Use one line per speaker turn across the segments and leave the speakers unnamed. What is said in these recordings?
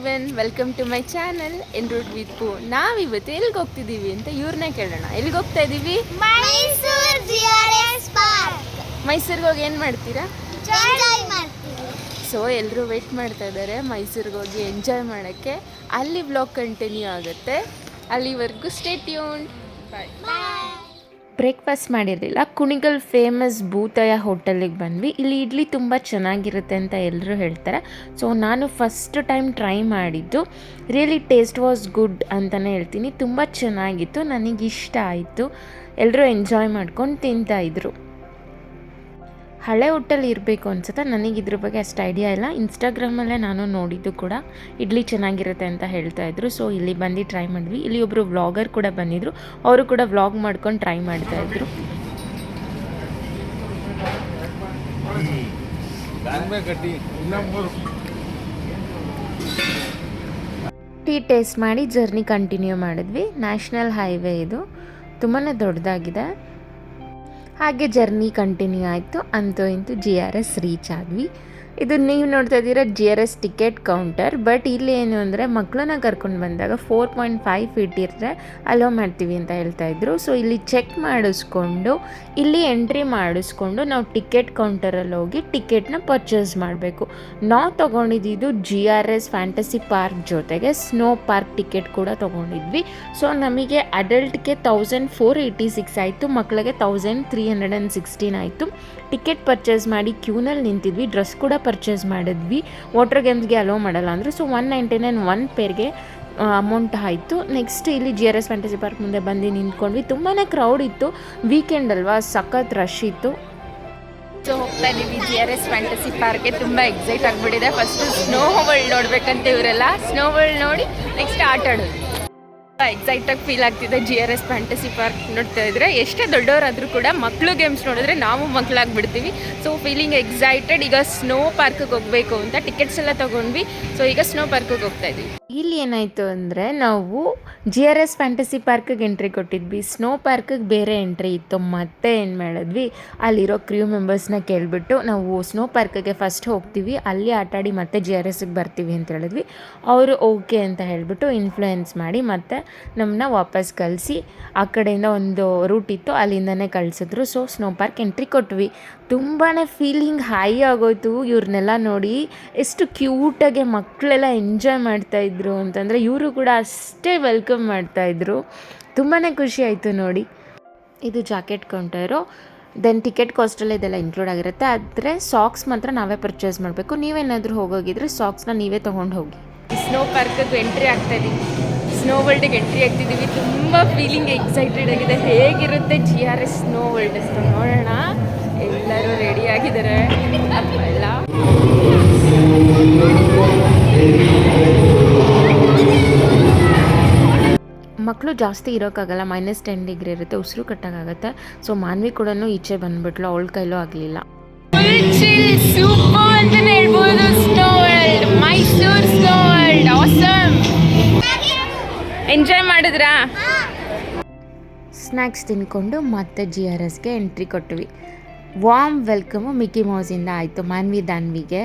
Everyone, welcome to my channel en route with Poo. ನಾವಿವತ್ತು ಎಲ್ಲಿಗೆ ಹೋಗ್ತಿದ್ದೀವಿ ಅಂತ ಇವ್ರನ್ನೇ ಕೇಳೋಣ. ಎಲ್ಲಿಗೆ ಹೋಗ್ತಾ ಇದ್ದೀವಿ? ಮೈಸೂರಿಗೆ ಹೋಗಿ ಏನು ಮಾಡ್ತೀರಾ? ಸೊ ಎಲ್ಲರೂ ವೆಯ್ಟ್ ಮಾಡ್ತಾ ಇದ್ದಾರೆ ಮೈಸೂರಿಗೆ ಹೋಗಿ ಎಂಜಾಯ್ ಮಾಡೋಕ್ಕೆ. ಅಲ್ಲಿ ವ್ಲಾಗ್ ಕಂಟಿನ್ಯೂ ಆಗುತ್ತೆ. ಅಲ್ಲಿವರೆಗೂ ಸ್ಟೇ ಟ್ಯೂನ್ಡ್. ಬಾಯ್. ಬ್ರೇಕ್ಫಾಸ್ಟ್ ಮಾಡಿರಲಿಲ್ಲ. ಕುಣಿಗಲ್ ಫೇಮಸ್ ಭೂತಯ್ಯ ಹೋಟೆಲಿಗೆ ಬಂದ್ವಿ. ಇಲ್ಲಿ ಇಡ್ಲಿ ತುಂಬ ಚೆನ್ನಾಗಿರುತ್ತೆ ಅಂತ ಎಲ್ಲರೂ ಹೇಳ್ತಾರೆ. ಸೊ ನಾನು ಫಸ್ಟ್ ಟೈಮ್ ಟ್ರೈ ಮಾಡಿದ್ದು. ರಿಯಲಿ ಟೇಸ್ಟ್ ವಾಸ್ ಗುಡ್ ಅಂತಲೇ ಹೇಳ್ತೀನಿ. ತುಂಬ ಚೆನ್ನಾಗಿತ್ತು, ನನಗಿಷ್ಟ ಆಯಿತು. ಎಲ್ಲರೂ ಎಂಜಾಯ್ ಮಾಡ್ಕೊಂಡು ತಿಂತಾಯಿದ್ರು. ಹಳೆ ಹೋಟೆಲ್ ಇರಬೇಕು ಅನ್ಸುತ್ತೆ, ನನಗೆ ಇದ್ರ ಬಗ್ಗೆ ಅಷ್ಟು ಐಡಿಯಾ ಇಲ್ಲ. ಇನ್ಸ್ಟಾಗ್ರಾಮಲ್ಲೇ ನಾನು ನೋಡಿದ್ದು ಕೂಡ ಇಡ್ಲಿ ಚೆನ್ನಾಗಿರುತ್ತೆ ಅಂತ ಹೇಳ್ತಾಯಿದ್ರು. ಸೊ ಇಲ್ಲಿ ಬಂದು ಟ್ರೈ ಮಾಡಿದ್ವಿ. ಇಲ್ಲಿ ಒಬ್ಬರು ವ್ಲಾಗರ್ ಕೂಡ ಬಂದಿದ್ದರು, ಅವರು ಕೂಡ ವ್ಲಾಗ್ ಮಾಡ್ಕೊಂಡು ಟ್ರೈ ಮಾಡ್ತಾಯಿದ್ರು. ಟೀ ಟೇಸ್ಟ್ ಮಾಡಿ ಜರ್ನಿ ಕಂಟಿನ್ಯೂ ಮಾಡಿದ್ವಿ. ನ್ಯಾಷನಲ್ ಹೈವೇ ಇದು, ತುಂಬಾ ದೊಡ್ಡದಾಗಿದೆ. ಹಾಗೆ ಜರ್ನಿ ಕಂಟಿನ್ಯೂ ಆಯಿತು. ಅಂತೂ ಇಂತೂ GRS ರೀಚ್ ಆದ್ವಿ. ಇದು ನೀವು ನೋಡ್ತಾ ಇದ್ದೀರಾ GRS ಟಿಕೆಟ್ ಕೌಂಟರ್. ಬಟ್ ಇಲ್ಲಿ ಏನು ಅಂದರೆ ಮಕ್ಕಳನ್ನ ಕರ್ಕೊಂಡು ಬಂದಾಗ 4.5 ಫೀಟ್ ಇದ್ದರೆ ಅಲೋ ಮಾಡ್ತೀವಿ ಅಂತ ಹೇಳ್ತಾಯಿದ್ರು. ಸೊ ಇಲ್ಲಿ ಚೆಕ್ ಮಾಡಿಸ್ಕೊಂಡು ಇಲ್ಲಿ ಎಂಟ್ರಿ ಮಾಡಿಸ್ಕೊಂಡು ನಾವು ಟಿಕೆಟ್ ಕೌಂಟರಲ್ಲಿ ಹೋಗಿ ಟಿಕೆಟ್ನ ಪರ್ಚೇಸ್ ಮಾಡಬೇಕು. ನಾವು ತೊಗೊಂಡಿದ್ದು GRS ಫ್ಯಾಂಟಸಿ ಪಾರ್ಕ್ ಜೊತೆಗೆ ಸ್ನೋ ಪಾರ್ಕ್ ಟಿಕೆಟ್ ಕೂಡ ತೊಗೊಂಡಿದ್ವಿ. ಸೊ ನಮಗೆ ಅಡಲ್ಟ್ಗೆ 1486 ಆಯಿತು, ಮಕ್ಕಳಿಗೆ 1316 ಆಯಿತು. ಟಿಕೆಟ್ ಪರ್ಚೇಸ್ ಮಾಡಿ ಕ್ಯೂನಲ್ಲಿ ನಿಂತಿದ್ವಿ. ಡ್ರೆಸ್ ಕೂಡ ಪರ್ಚೇಸ್ ಮಾಡಿದ್ವಿ. ವಾಟರ್ ಗೇಮ್ಸ್ಗೆ ಅಲೋ ಮಾಡಲ್ಲ ಅಂದರು. ಸೊ 199 ಒನ್ ಪೇರ್ಗೆ ಅಮೌಂಟ್ ಆಯಿತು. ನೆಕ್ಸ್ಟ್ ಇಲ್ಲಿ GRS ಫ್ಯಾಂಟಸಿ ಪಾರ್ಕ್ ಮುಂದೆ ಬಂದು ನಿಂತ್ಕೊಂಡ್ವಿ. ತುಂಬಾ ಕ್ರೌಡ್ ಇತ್ತು, ವೀಕೆಂಡ್ ಅಲ್ವಾ, ಸಖತ್ ರಶ್ ಇತ್ತು. ಸೊ ಹೋಗ್ತಾ ಇದ್ದೀವಿ GRS ಫ್ಯಾಂಟಸಿ ಪಾರ್ಕ್ಗೆ. ತುಂಬ ಎಕ್ಸೈಟ್ ಆಗಿಬಿಟ್ಟಿದೆ. ಫಸ್ಟು ಸ್ನೋ ವರ್ಲ್ಡ್ ನೋಡಬೇಕಂತ ಇವರೆಲ್ಲ. ಸ್ನೋ ವರ್ಲ್ಡ್ ನೋಡಿ ನೆಕ್ಸ್ಟ್ ಆಟ ಆಡೋದು. ಎಕ್ಸೈಟಾಗಿ ಫೀಲ್ ಆಗ್ತಿದೆ. GRS ಫ್ಯಾಂಟಸಿ ಪಾರ್ಕ್ ನೋಡ್ತಾ ಇದ್ರೆ ಎಷ್ಟೇ ದೊಡ್ಡವರಾದರೂ ಕೂಡ ಮಕ್ಕಳು ಗೇಮ್ಸ್ ನೋಡಿದ್ರೆ ನಾವು ಮಕ್ಕಳಾಗ್ಬಿಡ್ತೀವಿ. So feeling excited. ಈಗ ಸ್ನೋ ಪಾರ್ಕಿಗೆ ಹೋಗಬೇಕು ಅಂತ ಟಿಕೆಟ್ಸ್ ಎಲ್ಲ ತೊಗೊಂಡ್ವಿ. ಸೊ ಈಗ ಸ್ನೋ ಪಾರ್ಕಿಗೆ ಹೋಗ್ತಾ ಇದ್ದೀವಿ. ಇಲ್ಲಿ ಏನಾಯಿತು ಅಂದರೆ ನಾವು GRS ಫ್ಯಾಂಟಸಿ ಪಾರ್ಕಿಗೆ ಎಂಟ್ರಿ ಕೊಟ್ಟಿದ್ವಿ, ಸ್ನೋ ಪಾರ್ಕಿಗೆ ಬೇರೆ ಎಂಟ್ರಿ ಇತ್ತು. ಮತ್ತೆ ಏನು ಮಾಡಿದ್ವಿ, ಅಲ್ಲಿರೋ ಕ್ರ್ಯೂ ಮೆಂಬರ್ಸ್ನ ಕೇಳಿಬಿಟ್ಟು ನಾವು ಸ್ನೋ ಪಾರ್ಕಿಗೆ ಫಸ್ಟ್ ಹೋಗ್ತೀವಿ, ಅಲ್ಲಿ ಆಟಾಡಿ ಮತ್ತೆ GRSಗೆ ಬರ್ತೀವಿ ಅಂತ ಹೇಳಿದ್ವಿ. ಅವರು ಓಕೆ ಅಂತ ಹೇಳಿಬಿಟ್ಟು ಇನ್ಫ್ಲೂಯೆನ್ಸ್ ಮಾಡಿ ಮತ್ತೆ ನಮ್ಮನ್ನ ವಾಪಸ್ ಕಳಿಸಿ ಆ ಕಡೆಯಿಂದ ಒಂದು ರೂಟ್ ಇತ್ತು, ಅಲ್ಲಿಂದನೇ ಕಳಿಸಿದ್ರು. ಸೊ ಸ್ನೋ ಪಾರ್ಕ್ ಎಂಟ್ರಿ ಕೊಟ್ವಿ. ತುಂಬಾ ಫೀಲಿಂಗ್ ಹೈ ಆಗೋಯ್ತು. ಇವ್ರನ್ನೆಲ್ಲ ನೋಡಿ ಎಷ್ಟು ಕ್ಯೂಟಾಗೆ ಮಕ್ಕಳೆಲ್ಲ ಎಂಜಾಯ್ ಮಾಡ್ತಾಯಿದ್ರು ಅಂತಂದರೆ ಇವರು ಕೂಡ ಅಷ್ಟೇ ವೆಲ್ಕಮ್ ಮಾಡ್ತಾಯಿದ್ರು. ತುಂಬಾ ಖುಷಿ ಆಯಿತು ನೋಡಿ. ಇದು ಜಾಕೆಟ್ ಕೌಂಟರು. ದೆನ್ ಟಿಕೆಟ್ ಕಾಸ್ಟಲ್ಲಿ ಇದೆಲ್ಲ ಇನ್ಕ್ಲೂಡ್ ಆಗಿರುತ್ತೆ. ಆದರೆ ಸಾಕ್ಸ್ ಮಾತ್ರ ನಾವೇ ಪರ್ಚೇಸ್ ಮಾಡಬೇಕು. ನೀವೇನಾದರೂ ಹೋಗೋಗಿದ್ರೆ ಸಾಕ್ಸ್ನ ನೀವೇ ತೊಗೊಂಡು ಹೋಗಿ. ಸ್ನೋ ಪಾರ್ಕಿಗೆ ಎಂಟ್ರಿ ಆಗ್ತಾಯಿದ್ದೀವಿ. ಸ್ನೋ ವರ್ಲ್ಡಿಗೆ ಎಂಟ್ರಿ ಆಗ್ತಿದ್ದೀವಿ. ತುಂಬ ಫೀಲಿಂಗ್ ಎಕ್ಸೈಟೆಡ್ ಆಗಿದೆ. ಹೇಗಿರುತ್ತೆ GRS ಸ್ನೋ ವರ್ಲ್ಡ್ ಅಂತ ನೋಡೋಣ. ಎಲ್ಲರೂ ರೆಡಿ ಆಗಿದ್ದಾರೆ ಎಲ್ಲ. ಮಕ್ಕಳು ಜಾಸ್ತಿ ಇರೋಕ್ಕಾಗಲ್ಲ, -10 ಡಿಗ್ರಿ ಇರುತ್ತೆ, ಉಸಿರು ಕಟ್ಟಾಗುತ್ತೆ. ಸೊ ಮಾನ್ವಿ ಕೂಡ ಈಚೆ ಬಂದ್ಬಿಟ್ಲು, ಅವಳ ಕೈಲೂ ಆಗಲಿಲ್ಲ. ಸೂಪರ್ ಅಂತಲೇ ಹೇಳ್ಬೋದು. Snow world, Mysuru snow world awesome. Enjoy ಮಾಡಿದ್ರಾ? ಸ್ನ್ಯಾಕ್ಸ್ ತಿನ್ಕೊಂಡು ಮತ್ತೆ GRSಗೆ ಎಂಟ್ರಿ ಕೊಟ್ವಿ. ವಾರ್ಮ್ ವೆಲ್ಕಮು ಮಿಕ್ಕಿ ಮೌಸಿಂದ ಆಯಿತು ಮಾನ್ವಿ ದಾನ್ವಿಗೆ.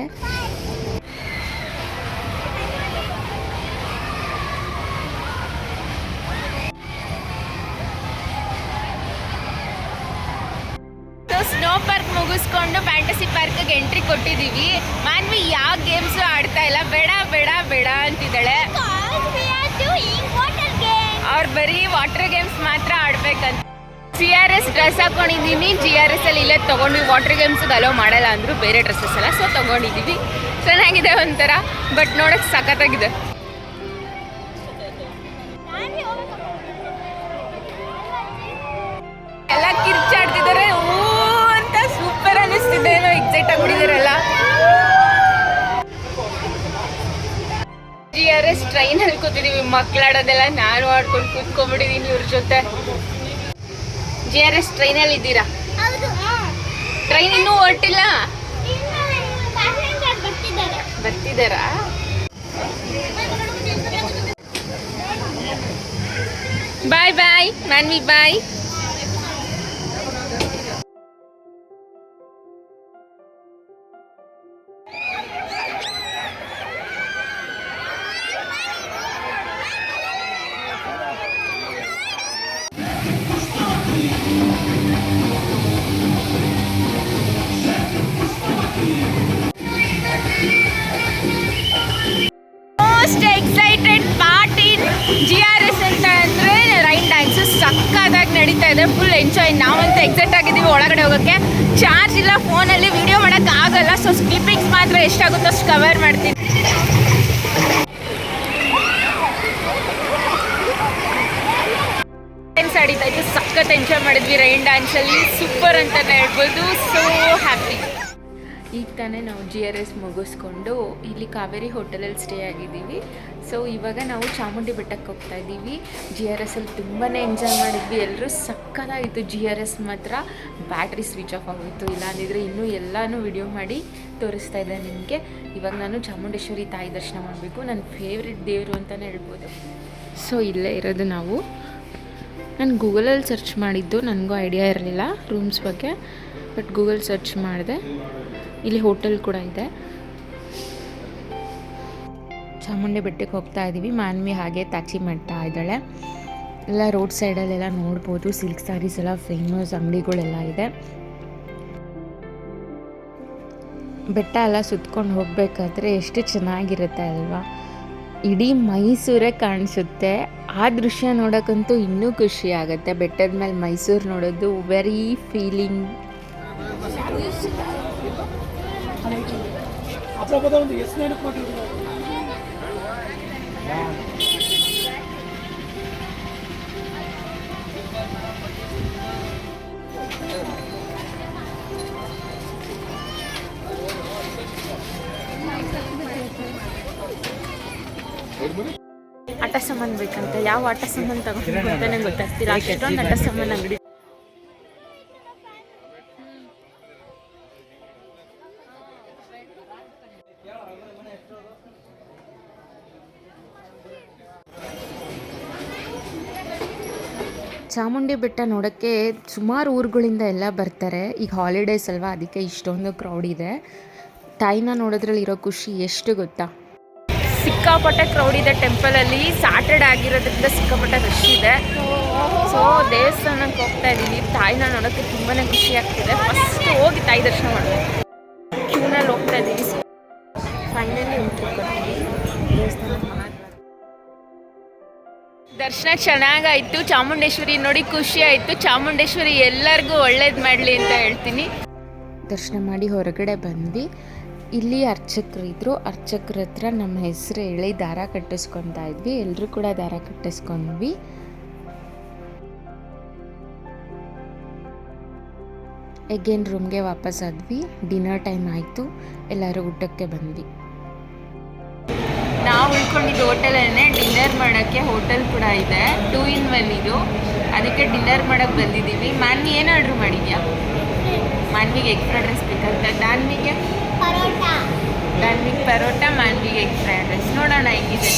ಸ್ನೋ ಪಾರ್ಕ್ ಮುಗಿಸ್ಕೊಂಡು ಫ್ಯಾಂಟಸಿ ಪಾರ್ಕಿಗೆ ಎಂಟ್ರಿ ಕೊಟ್ಟಿದ್ದೀವಿ. ಮಾನ್ವಿ ಯಾವ ಗೇಮ್ಸು ಆಡ್ತಾ ಇಲ್ಲ, ಬೇಡ ಬೇಡ ಬೇಡ ಅಂತಿದ್ದಾಳೆ. ಅವ್ರು ಬರೀ ವಾಟರ್ ಗೇಮ್ಸ್ ಮಾತ್ರ ಆಡ್ಬೇಕಂತ. GRS ಡ್ರೆಸ್ ಹಾಕೊಂಡಿದ್ದೀನಿ. GRS ಅಲ್ಲಿ ಇಲ್ಲೇ ತೊಗೊಂಡ್ವಿ. ವಾಟರ್ ಗೇಮ್ಸ್ಗೆ ಅಲೋ ಮಾಡಲ್ಲ ಅಂದರು, ಬೇರೆ ಡ್ರೆಸ್ಸಸ್ ಎಲ್ಲ. ಸೊ ತೊಗೊಂಡಿದ್ದೀವಿ. ಚೆನ್ನಾಗಿದೆ ಒಂಥರ, ಬಟ್ ನೋಡೋಕ್ಕೆ ಸಖತ್ತಾಗಿದೆ. ಎಲ್ಲ ಕಿರ್ಚಾಡ್ತಿದ್ದಾರೆ. ಹೂ ಅಂತ ಸೂಪರ್ ಅನ್ನಿಸ್ತಿದೆ. ಏನೋ ಎಕ್ಸೈಟ್ ಆಗಿಬಿಟ್ಟಿದ್ದಾರಲ್ಲ. GRS ಟ್ರೈನಲ್ಲಿ ಕೂತಿದ್ದೀವಿ. ಮಕ್ಕಳಾಡೋದೆಲ್ಲ ನಾನು ಆಡ್ಕೊಂಡು ಕೂತ್ಕೊಂಡ್ಬಿಟ್ಟಿದ್ದೀನಿ ಇವ್ರ ಜೊತೆ. GRS ಟ್ರೈನಲ್ಲಿ ಇದ್ದೀರಾ? ಟ್ರೈನ್ ಇನ್ನೂ ಹೊರಟಿಲ್ಲ, ಬರ್ತಿದ್ದಾರಾ? ಬಾಯ್ ಬಾಯ್ ಮಾನ್ವಿ, ಬಾಯ್.
ಇದೆ, ಫುಲ್ ಎಂಜಾಯ್. ನಾವಂತೂ ಎಕ್ಸೈಟ್ ಆಗಿದ್ದೀವಿ ಒಳಗಡೆ ಹೋಗೋಕ್ಕೆ. ಚಾರ್ಜ್ ಇಲ್ಲ ಫೋನಲ್ಲಿ, ವಿಡಿಯೋ ಮಾಡೋಕ್ಕಾಗಲ್ಲ. ಸೊ ಕ್ಲಿಪ್ಪಿಂಗ್ಸ್ ಮಾತ್ರ ಎಷ್ಟಾಗುತ್ತೋ ಅಷ್ಟು ಕವರ್ ಮಾಡ್ತೀನಿ. ಡ್ಯಾನ್ಸ್ ಆಡಿತಾ ಇತ್ತು, ಸಖತ್ ಎಂಜಾಯ್ ಮಾಡಿದ್ವಿ. ರೈನ್ ಡ್ಯಾನ್ಸಲ್ಲಿ ಸೂಪರ್ ಅಂತಲೇ ಹೇಳ್ಬೋದು. So happy.
ಈಗ ತಾನೇ ನಾವು GRS ಮುಗಿಸ್ಕೊಂಡು ಇಲ್ಲಿ ಕಾವೇರಿ ಹೋಟೆಲಲ್ಲಿ ಸ್ಟೇ ಆಗಿದ್ದೀವಿ. ಸೊ ಇವಾಗ ನಾವು ಚಾಮುಂಡಿ ಬೆಟ್ಟಕ್ಕೆ ಹೋಗ್ತಾ ಇದ್ದೀವಿ. GRSಲ್ಲಿ ತುಂಬಾ ಎಂಜಾಯ್ ಮಾಡಿದ್ವಿ ಎಲ್ಲರೂ. ಸಕ್ಕತ್ತಾಗಿತ್ತು. GRS ಮಾತ್ರ ಬ್ಯಾಟ್ರಿ ಸ್ವಿಚ್ ಆಫ್ ಆಗೋಯಿತು, ಇಲ್ಲಾಂದಿದ್ರೆ ಇನ್ನೂ ಎಲ್ಲನೂ ವಿಡಿಯೋ ಮಾಡಿ ತೋರಿಸ್ತಾ ಇದ್ದೆ ನಿಮಗೆ. ಇವಾಗ ನಾನು ಚಾಮುಂಡೇಶ್ವರಿ ತಾಯಿ ದರ್ಶನ ಮಾಡಬೇಕು. ನನ್ನ ಫೇವ್ರೆಟ್ ದೇವರು ಅಂತಲೇ ಹೇಳ್ಬೋದು. ಸೊ ಇಲ್ಲೇ ಇರೋದು ನಾವು. ನಾನು ಗೂಗಲಲ್ಲಿ ಸರ್ಚ್ ಮಾಡಿದ್ದು, ನನಗೂ ಐಡಿಯಾ ಇರಲಿಲ್ಲ ರೂಮ್ಸ್ ಬಗ್ಗೆ, ಬಟ್ ಗೂಗಲ್ ಸರ್ಚ್ ಮಾಡಿದೆ. ಇಲ್ಲಿ ಹೋಟೆಲ್ ಕೂಡ ಇದೆ. ಚಾಮುಂಡಿ ಬೆಟ್ಟಕ್ಕೆ ಹೋಗ್ತಾ ಇದ್ದೀವಿ. ಮಾನ್ವಿ ಹಾಗೆ ತಾಚಿ ಮಾಡ್ತಾ ಇದ್ದಾಳೆ. ಎಲ್ಲ ರೋಡ್ ಸೈಡಲ್ಲೆಲ್ಲ ನೋಡ್ಬೋದು. ಸಿಲ್ಕ್ ಸ್ಯಾರೀಸ್ ಎಲ್ಲ ಫೇಮಸ್ ಅಂಗಡಿಗಳೆಲ್ಲ ಇದೆ. ಬೆಟ್ಟ ಎಲ್ಲ ಸುತ್ಕೊಂಡು ಹೋಗಬೇಕಾದ್ರೆ ಎಷ್ಟು ಚೆನ್ನಾಗಿರುತ್ತೆ ಅಲ್ವಾ. ಇಡೀ ಮೈಸೂರೇ ಕಾಣಿಸುತ್ತೆ. ಆ ದೃಶ್ಯ ನೋಡೋಕ್ಕಂತೂ ಇನ್ನೂ ಖುಷಿ ಆಗುತ್ತೆ. ಬೆಟ್ಟದ ಮೇಲೆ ಮೈಸೂರು ನೋಡೋದು ವೆರಿ ಫೀಲಿಂಗ್. ಆಟ ಸಾಮಾನು ಬೇಕಂತ, ಯಾವ ಆಟ ಸಾಮಾನು ತಗೊಂಡು ಅಂತಾನೆ ಗೊತ್ತಾಗ್ತಿಲ್ಲ. ಅಷ್ಟೊಂದು ಆಟ ಸಾಮಾನು ಅಂಗಡಿ. ಚಾಮುಂಡಿ ಬೆಟ್ಟ ನೋಡೋಕ್ಕೆ ಸುಮಾರು ಊರುಗಳಿಂದ ಎಲ್ಲ ಬರ್ತಾರೆ. ಈಗ ಹಾಲಿಡೇಸ್ ಅಲ್ವಾ, ಅದಕ್ಕೆ ಇಷ್ಟೊಂದು ಕ್ರೌಡ್ ಇದೆ. ತಾಯಿನ ನೋಡೋದ್ರಲ್ಲಿ ಇರೋ ಖುಷಿ ಎಷ್ಟು ಗೊತ್ತಾ.
ಸಿಕ್ಕಾಪಟ್ಟೆ ಕ್ರೌಡ್ ಇದೆ ಟೆಂಪಲಲ್ಲಿ. ಸ್ಯಾಟರ್ಡೆ ಆಗಿರೋದ್ರಿಂದ ಸಿಕ್ಕಾಪಟ್ಟೆ ರಶ್ ಇದೆ. ಸೊ ದೇವಸ್ಥಾನಕ್ಕೆ ಹೋಗ್ತಾ ಇದ್ದೀವಿ. ತಾಯಿನ ನೋಡೋಕ್ಕೆ ತುಂಬಾ ಖುಷಿ ಆಗ್ತಿದೆ. ಫಸ್ಟ್ ಹೋಗಿ ತಾಯಿ ದರ್ಶನ ಮಾಡಬೇಕು. ಕ್ಯೂನಲ್ಲಿ ಹೋಗ್ತಾ ಇದ್ದೀವಿ. ಫೈನಲಿ ದರ್ಶನ ಚೆನ್ನಾಗಾಯಿತು. ಚಾಮುಂಡೇಶ್ವರಿ ನೋಡಿ ಖುಷಿ ಆಯಿತು. ಚಾಮುಂಡೇಶ್ವರಿ ಎಲ್ಲರಿಗೂ ಒಳ್ಳೇದು ಮಾಡಲಿ ಅಂತ ಹೇಳ್ತೀನಿ.
ದರ್ಶನ ಮಾಡಿ ಹೊರಗಡೆ ಬಂದ್ವಿ. ಇಲ್ಲಿ ಅರ್ಚಕರು ಇದ್ದರು. ಅರ್ಚಕ್ರ ಹತ್ರ ನಮ್ಮ ಹೆಸರು ಹೇಳಿ ದಾರ ಕಟ್ಟಿಸ್ಕೊತಾ ಇದ್ವಿ. ಎಲ್ಲರೂ ಕೂಡ ದಾರ ಕಟ್ಟಿಸ್ಕೊಂಡ್ವಿ. ಎಗೇನ್ ರೂಮ್ಗೆ ವಾಪಸ್ ಆದ್ವಿ. ಡಿನ್ನರ್ ಟೈಮ್ ಆಯಿತು. ಎಲ್ಲರೂ ಊಟಕ್ಕೆ ಬಂದ್ವಿ.
ನಾವು ಉಳ್ಕೊಂಡಿದ್ದು ಹೋಟೆಲಲ್ಲೇ. ಡಿನ್ನರ್ ಮಾಡೋಕ್ಕೆ ಹೋಟೆಲ್ ಕೂಡ ಇದೆ. 2 in 1 ಇದು. ಅದಕ್ಕೆ ಡಿನ್ನರ್ ಮಾಡೋಕ್ಕೆ ಬಂದಿದ್ದೀವಿ. ಮಾನ್ವಿ ಏನು ಆರ್ಡ್ರ್ ಮಾಡಿದ್ಯಾ? ಮಾನ್ವಿಗೆ ಎಗ್ ಫ್ರೈಡ್ ರೈಸ್ ಬೇಕಂತ. ದಾನ್ವಿಗೆ ಪರೋಟ, ಮಾನ್ವಿಗೆ ಎಗ್ ಫ್ರೈಡ್ ರೈಸ್. ನೋಡೋಣ ಹೇಗಿದೆ.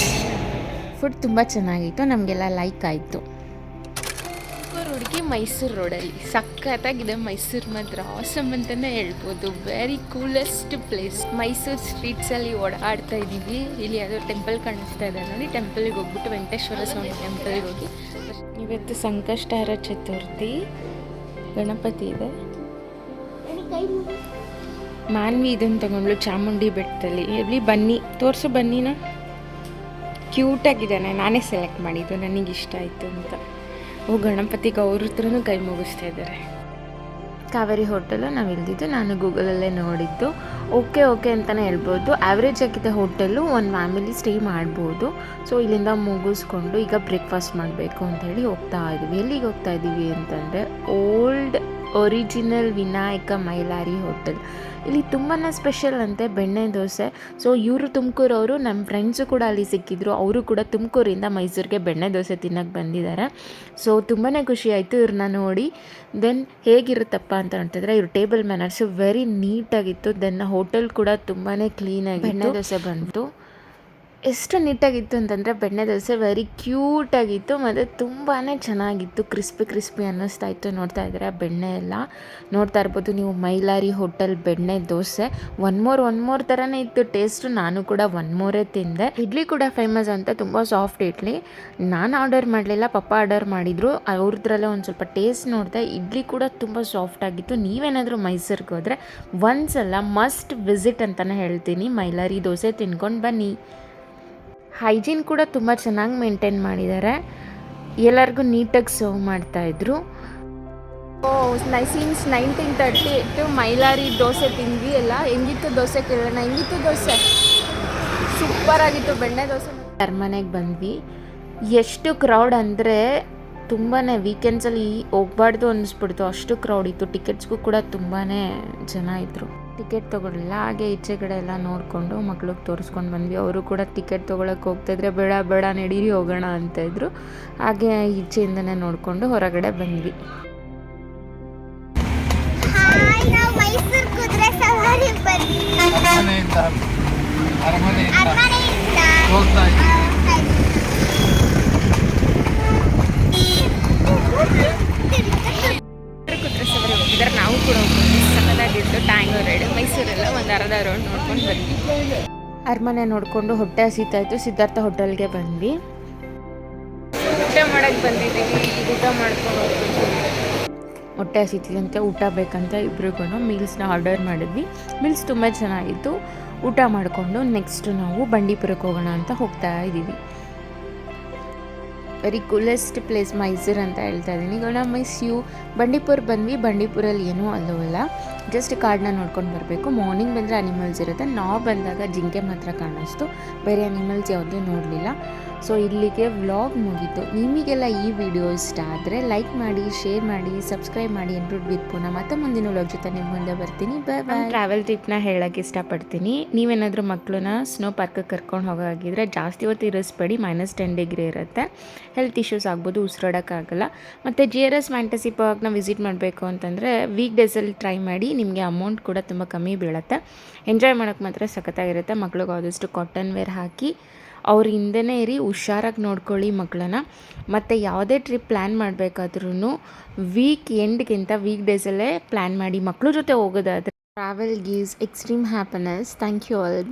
ಫುಡ್ ತುಂಬ ಚೆನ್ನಾಗಿತ್ತು. ನಮಗೆಲ್ಲ ಲೈಕ್ ಆಯಿತು. ಹುಡುಗಿ ಮೈಸೂರು ರೋಡಲ್ಲಿ ಸಖತ್ತಾಗಿದೆ. ಮೈಸೂರು ಮಾತ್ರ ಆಸಮ್ ಅಂತಲೇ ಹೇಳ್ಬೋದು. Very coolest place. ಮೈಸೂರು ಸ್ಟ್ರೀಟ್ಸಲ್ಲಿ ಓಡಾಡ್ತಾ ಇದ್ದೀವಿ. ಇಲ್ಲಿ ಯಾವುದೋ ಟೆಂಪಲ್ ಕಾಣಿಸ್ತಾ ಇದೆ ನೋಡಿ. ಟೆಂಪಲ್ಗೆ ಹೋಗ್ಬಿಟ್ಟು ವೆಂಕಟೇಶ್ವರ ಸ್ವಾಮಿ ಟೆಂಪಲ್ಗೆ ಹೋಗಿ. ಇವತ್ತು ಸಂಕಷ್ಟಹರ ಚತುರ್ಥಿ, ಗಣಪತಿ ಇದೆ. ಮಾನ್ವಿ ಇದನ್ನು ತಗೊಂಡ್ಲು ಚಾಮುಂಡಿ ಬೆಟ್ಟದಲ್ಲಿ. ಎಲ್ಲಿ ಬನ್ನಿ ತೋರಿಸು, ಬನ್ನಿನ ಕ್ಯೂಟಾಗಿದ್ದಾನೆ. ನಾನೇ ಸೆಲೆಕ್ಟ್ ಮಾಡಿದ್ದು, ನನಗಿಷ್ಟ ಆಯಿತು ಅಂತ. ಗಣಪತಿಗೆ ಅವ್ರ ಹತ್ರನೂ ಕೈ ಮುಗಿಸ್ತಾ ಇದ್ದಾರೆ. ಕಾವೇರಿ ಹೋಟೆಲು ನಾವು ಇಲ್ದಿದ್ದು, ನಾನು ಗೂಗಲಲ್ಲೇ ನೋಡಿದ್ದು. ಓಕೆ ಅಂತಲೇ ಹೇಳ್ಬೋದು. ಆ್ಯಾವ್ರೇಜ್ ಆಗಿದೆ ಹೋಟೆಲು. ಒಂದು ಫ್ಯಾಮಿಲಿ ಸ್ಟೇ ಮಾಡ್ಬೋದು. ಸೊ ಇಲ್ಲಿಂದ ಮುಗಿಸ್ಕೊಂಡು ಈಗ ಬ್ರೇಕ್ಫಾಸ್ಟ್ ಮಾಡಬೇಕು ಅಂಥೇಳಿ ಹೋಗ್ತಾ ಇದ್ದೀವಿ. ಎಲ್ಲಿಗೆ ಹೋಗ್ತಾ ಇದ್ದೀವಿ ಅಂತಂದರೆ old original Vinayaka Mylari hotel. ಇಲ್ಲಿ ತುಂಬಾ ಸ್ಪೆಷಲ್ ಅಂತೆ ಬೆಣ್ಣೆ ದೋಸೆ. ಸೊ ಇವರು ತುಮಕೂರವರು, ನಮ್ಮ ಫ್ರೆಂಡ್ಸು ಕೂಡ ಅಲ್ಲಿ ಸಿಕ್ಕಿದ್ರು. ಅವರು ಕೂಡ ತುಮಕೂರಿಂದ ಮೈಸೂರಿಗೆ ಬೆಣ್ಣೆ ದೋಸೆ ತಿನ್ನೋಕ್ಕೆ ಬಂದಿದ್ದಾರೆ. ಸೊ ತುಂಬಾ ಖುಷಿ ಆಯಿತು ಇವ್ರನ್ನ ನೋಡಿ. ದೆನ್ ಹೇಗಿರುತ್ತಪ್ಪ ಅಂತ ನೋಡ್ತಿದ್ರೆ ಇವ್ರ ಟೇಬಲ್ ಮ್ಯಾನರ್ಸು ವೆರಿ ನೀಟಾಗಿತ್ತು. ದೆನ್ ಹೋಟೆಲ್ ಕೂಡ ತುಂಬಾ ಕ್ಲೀನಾಗಿ ಬೆಣ್ಣೆ ದೋಸೆ ಬಂತು. ಎಷ್ಟು ನೀಟಾಗಿತ್ತು ಅಂತಂದರೆ ಬೆಣ್ಣೆ ದೋಸೆ ವೆರಿ ಕ್ಯೂಟಾಗಿತ್ತು ಮತ್ತು ತುಂಬಾ ಚೆನ್ನಾಗಿತ್ತು. ಕ್ರಿಸ್ಪಿ ಅನ್ನಿಸ್ತಾ ಇತ್ತು. ನೋಡ್ತಾ ಇದ್ದಾರೆ ಬೆಣ್ಣೆ ಎಲ್ಲ ನೋಡ್ತಾ ಇರ್ಬೋದು ನೀವು. ಮೈಲಾರಿ ಹೋಟೆಲ್ ಬೆಣ್ಣೆ ದೋಸೆ ಒನ್ ಮೋರ್ ಥರನೇ ಇತ್ತು ಟೇಸ್ಟು. ನಾನು ಕೂಡ 1 more ತಿಂದೆ. ಇಡ್ಲಿ ಕೂಡ ಫೇಮಸ್ ಅಂತ, ತುಂಬ ಸಾಫ್ಟ್ ಇಡ್ಲಿ. ನಾನು ಆರ್ಡರ್ ಮಾಡಲಿಲ್ಲ, ಪಪ್ಪ ಆರ್ಡರ್ ಮಾಡಿದರು. ಅವ್ರದ್ರಲ್ಲೇ ಒಂದು ಸ್ವಲ್ಪ ಟೇಸ್ಟ್ ನೋಡಿದೆ. ಇಡ್ಲಿ ಕೂಡ ತುಂಬ ಸಾಫ್ಟ್ ಆಗಿತ್ತು. ನೀವೇನಾದರೂ ಮೈಸೂರಿಗೆ ಹೋದರೆ ಒಂದ್ಸಲ ಮಸ್ಟ್ ವಿಸಿಟ್ ಅಂತಲೇ ಹೇಳ್ತೀನಿ. ಮೈಲಾರಿ ದೋಸೆ ತಿನ್ಕೊಂಡು ಬನ್ನಿ. ಹೈಜೀನ್ ಕೂಡ ತುಂಬ ಚೆನ್ನಾಗಿ ಮೇಂಟೈನ್ ಮಾಡಿದ್ದಾರೆ. ಎಲ್ಲರಿಗೂ ನೀಟಾಗಿ ಸರ್ವ್ ಮಾಡ್ತಾಯಿದ್ರು.
ಸಿನ್ಸ್ 1938 ಮೈಲಾರಿ ದೋಸೆ ತಿಂದ್ವಿ ಎಲ್ಲ. ಹೆಂಗಿತ್ತು ದೋಸೆ ಕೇಳೋಣ. ಹೆಂಗಿತ್ತು ದೋಸೆ? ಸೂಪರ್ ಆಗಿತ್ತು ಬೆಣ್ಣೆ ದೋಸೆ.
ಅರಮನೆಗೆ ಬಂದ್ವಿ. ಎಷ್ಟು ಕ್ರೌಡ್ ಅಂದರೆ ತುಂಬಾ ವೀಕೆಂಡ್ಸಲ್ಲಿ ಹೋಗ್ಬಾರ್ದು ಅನ್ನಿಸ್ಬಿಡ್ತು, ಅಷ್ಟು ಕ್ರೌಡ್ ಇತ್ತು. ಟಿಕೆಟ್ಸ್ಗೂ ಕೂಡ ತುಂಬಾ ಜನ ಇದ್ದರು. ಟಿಕೆಟ್ ತೊಗೊಳ್ಳಿಲ್ಲ, ಹಾಗೆ ಈಚೆಗಡೆ ಎಲ್ಲ ನೋಡಿಕೊಂಡು ಮಕ್ಳಿಗೆ ತೋರಿಸ್ಕೊಂಡು ಬಂದ್ವಿ. ಅವರು ಕೂಡ ಟಿಕೆಟ್ ತೊಗೊಳಕ್ಕೆ ಹೋಗ್ತಾಯಿದ್ರೆ ಬೇಡ ಬೇಡ ನಡೀರಿ ಹೋಗೋಣ ಅಂತ ಇದ್ರು. ಹಾಗೆ ಈಚೆಯಿಂದನೇ ನೋಡಿಕೊಂಡು ಹೊರಗಡೆ ಬಂದ್ವಿ.
ಮೈಸೂರು ಕುದುರೆ ಸವಾರಿ
ಕುದುರೆ ಸವಾರಿ ಹೋಗಿದ್ದಾರೆ. ನಾವು ಕೂಡ ಹೋಗ್ತೀವಿ. ಸಣ್ಣದಾಗಿತ್ತು ಟ್ಯಾಂಗೋ ರೈಡ್. ಮೈಸೂರೆಲ್ಲ ಒಂದು ಅರ್ಧ ರೌಂಡ್ ನೋಡ್ಕೊಂಡು ಬಂದ್ವಿ.
ಅರಮನೆ ನೋಡಿಕೊಂಡು ಹೊಟ್ಟೆ ಹಸಿತಾಯಿತು. ಸಿದ್ಧಾರ್ಥ ಹೋಟೆಲ್ಗೆ ಬಂದ್ವಿ.
ಊಟ ಮಾಡೋಕ್ಕೆ ಬಂದಿದ್ದೀವಿ. ಊಟ ಮಾಡ್ಕೊಂಡು ಹೋಗ್ತೀವಿ.
ಹೊಟ್ಟೆ ಹಸಿತಿದಂತೆ ಊಟ ಬೇಕಂತ ಇಬ್ರಿಗೂ ಮೀಲ್ಸ್ನ ಆರ್ಡರ್ ಮಾಡಿದ್ವಿ. ಮೀಲ್ಸ್ ತುಂಬ ಚೆನ್ನಾಗಿತ್ತು. ಊಟ ಮಾಡಿಕೊಂಡು ನೆಕ್ಸ್ಟ್ ನಾವು ಬಂಡೀಪುರಕ್ಕೆ ಹೋಗೋಣ ಅಂತ ಹೋಗ್ತಾ ಇದ್ದೀವಿ. ವೆರಿ ಕೂಲೆಸ್ಟ್ ಪ್ಲೇಸ್ ಮೈಸೂರು ಅಂತ ಹೇಳ್ತಾ ಇದ್ದೀನಿ. ಗೋಣ ಮಿಸ್ ಯು. ಬಂಡೀಪುರ ಬಂದ್ವಿ. ಬಂಡೀಪುರಲ್ಲಿ ಏನೂ ಅಲ್ಲವಲ್ಲ, ಜಸ್ಟ್ ಕಾಡನ್ನ ನೋಡ್ಕೊಂಡು ಬರಬೇಕು. ಮಾರ್ನಿಂಗ್ ಬಂದರೆ ಅನಿಮಲ್ಸ್ ಇರುತ್ತೆ. ನಾವು ಬಂದಾಗ ಜಿಂಕೆ ಮಾತ್ರ ಕಾಣಿಸ್ತು, ಬೇರೆ ಅನಿಮಲ್ಸ್ ಯಾವುದೂ ನೋಡಲಿಲ್ಲ. ಸೊ ಇಲ್ಲಿಗೆ ವ್ಲಾಗ್ ಮುಗೀತು. ನಿಮಗೆಲ್ಲ ಈ ವಿಡಿಯೋ ಇಷ್ಟ ಆದರೆ ಲೈಕ್ ಮಾಡಿ, ಶೇರ್ ಮಾಡಿ, ಸಬ್ಸ್ಕ್ರೈಬ್ ಮಾಡಿ. ಎನ್ರೂಡ್ ವಿತ್ ಪುನಃ ಮತ್ತೆ ಮುಂದಿನ ವ್ಲಾಗ್ ಜೊತೆ ನಿಮ್ಮ ಮುಂದೆ ಬರ್ತೀನಿ. ಬಾಯ್. ಟ್ರಾವೆಲ್ ಟ್ರಿಪ್ನ ಹೇಳೋಕ್ಕೆ ಇಷ್ಟಪಡ್ತೀನಿ. ನೀವೇನಾದರೂ ಮಕ್ಕಳನ್ನ ಸ್ನೋ ಪಾರ್ಕಿಗೆ ಕರ್ಕೊಂಡು ಹೋಗೋಗಿದ್ರೆ ಜಾಸ್ತಿ ಹೊತ್ತು ಇರಿಸ್ಬೇಡಿ. -10 ಡಿಗ್ರಿ ಇರುತ್ತೆ. ಹೆಲ್ತ್ ಇಶ್ಯೂಸ್ ಆಗ್ಬೋದು, ಉಸಿರಾಡೋಕ್ಕಾಗಲ್ಲ. ಮತ್ತು GRS ಫ್ಯಾಂಟಸಿ ಪಾರ್ಕ್ನ ವಿಸಿಟ್ ಮಾಡಬೇಕು ಅಂತಂದರೆ ವೀಕ್ ಡೇಸಲ್ಲಿ ಟ್ರೈ ಮಾಡಿ. ನಿಮಗೆ ಅಮೌಂಟ್ ಕೂಡ ತುಂಬ ಕಮ್ಮಿ ಬೀಳುತ್ತೆ. ಎಂಜಾಯ್ ಮಾಡೋಕ್ಕೆ ಮಾತ್ರ ಸಖತ್ತಾಗಿರುತ್ತೆ. ಮಕ್ಳಿಗೆ ಆದಷ್ಟು ಕಾಟನ್ ವೇರ್ ಹಾಕಿ ಅವ್ರ ಹಿಂದೆನೇ ಇರಿ. ಹುಷಾರಾಗಿ ನೋಡ್ಕೊಳ್ಳಿ ಮಕ್ಕಳನ್ನ. ಮತ್ತು ಯಾವುದೇ ಟ್ರಿಪ್ ಪ್ಲ್ಯಾನ್ ಮಾಡಬೇಕಾದ್ರೂ ವೀಕ್ ಎಂಡ್ಗಿಂತ ವೀಕ್ ಡೇಸಲ್ಲೇ ಪ್ಲ್ಯಾನ್ ಮಾಡಿ. ಮಕ್ಕಳ ಜೊತೆ ಹೋಗೋದಾದರೆ travel gives extreme happiness. Thank you all.